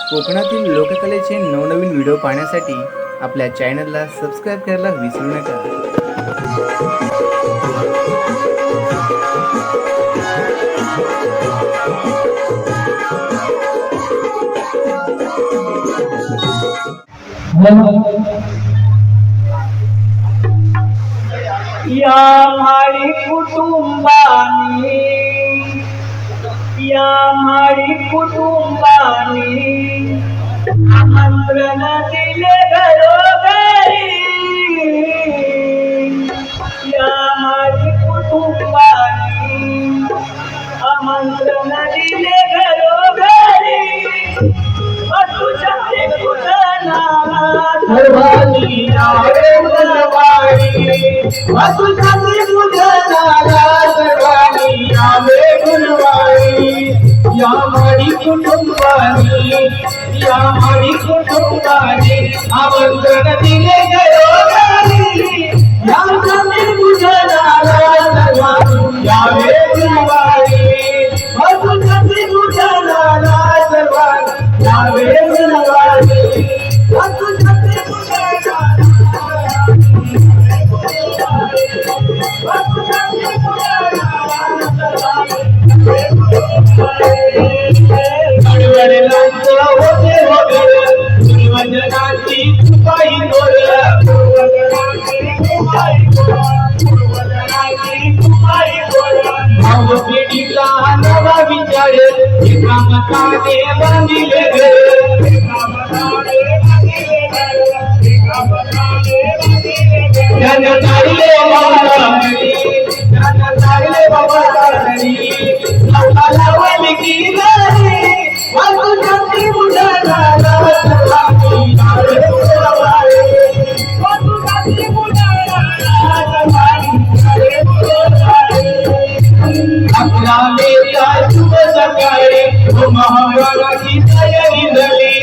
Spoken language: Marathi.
कोकणातील लोककलेचे नवनवीन व्हिडिओ पाहण्यासाठी आपल्या चॅनलला सबस्क्राईब करायला विसरू नका। या माळी कुटुंबानी आमंत्रण दिले घरोघरी। या माळी कुटुंबानी आमंत्रण दिले घरोघरी। तुझ्या कुटुंबाला सर्वांनी नावे गुणवारी। तुझ्या कुटुंबाला सर्वांनी नावे गुणवारी। या माळी कुटुंबानी आमंत्रण दिले घरोघरी। या माळी कुटुंबाला सर्वांनी नावे गुणवारी। तुझ्या कुटुंबाला सर्वांनी नावे गुणवारी। जनाची पायी भाव पिढीचा नवा विचार एका मताने बांधिले महाराजाची तयारी झाली।